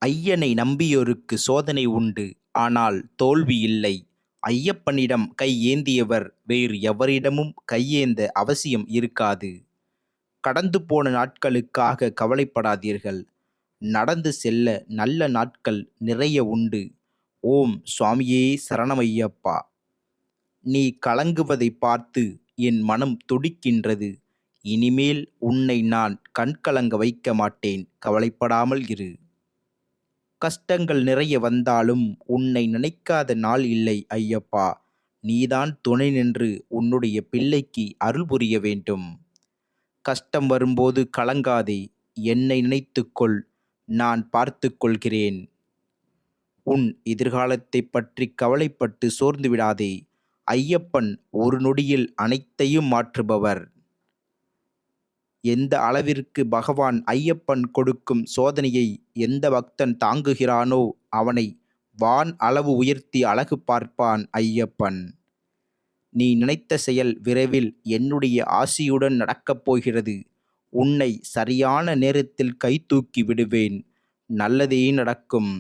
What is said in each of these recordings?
ஐயனை நம்பியோருக்கு சோதனை உண்டு, ஆனால் தோல்வி இல்லை. ஐயப்பனிடம் கை ஏந்தியவர் வேறு எவரிடமும் கையேந்த அவசியம் இருக்காது. கடந்து போன நாட்களுக்காக கவலைப்படாதீர்கள். நடந்து செல்ல நல்ல நாட்கள் நிறைய உண்டு. ஓம் சுவாமியே சரணமையப்பா. நீ கலங்குவதை பார்த்து என் மனம் துடிக்கின்றது. இனிமேல் உன்னை நான் கண்கலங்க வைக்க மாட்டேன். கவலைப்படாமல் இரு. கஷ்டங்கள் நிறைய வந்தாலும் உன்னை நினைக்காத நாள் இல்லை ஐயப்பா. நீதான் துணை நின்று உன்னுடைய பிள்ளைக்கு அருள் புரிய வேண்டும். கஷ்டம் வரும்போது கலங்காதே. என்னை நினைத்துக்கொள். நான் பார்த்து கொள்கிறேன். உன் எதிர்காலத்தை பற்றி கவலைப்பட்டு சோர்ந்து விடாதே. ஐயப்பன் ஒரு நொடியில் அனைத்தையும் மாற்றுபவர். எந்த அளவிற்கு பகவான் ஐயப்பன் கொடுக்கும் சோதனையை எந்த பக்தன் தாங்குகிறானோ அவனை வான் அளவு உயர்த்தி அழகு பார்ப்பான் ஐயப்பன். நீ நினைத்த செயல் விரைவில் என்னுடைய ஆசியுடன் நடக்கப் போகிறது. உன்னை சரியான நேரத்தில் கைதூக்கி விடுவேன். நல்லதே நடக்கும்.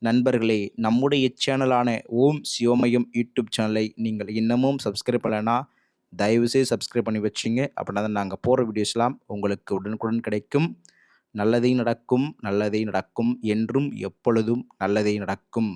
நண்பர்களே, நம்முடைய சேனலான ஓம் சிவமயம் யூடியூப் சேனலை நீங்கள் இன்னமும் சப்ஸ்கிரைப் பண்ணலைன்னா தயவுசெய்து சப்ஸ்கிரைப் பண்ணி வச்சுங்க. அப்படின்னா தான் நாங்கள் போகிற வீடியோஸ்லாம் உங்களுக்கு உடனுக்குடன் கிடைக்கும். நல்லதே நடக்கும், நல்லதே நடக்கும். என்றும் எப்பொழுதும் நல்லதே நடக்கும்.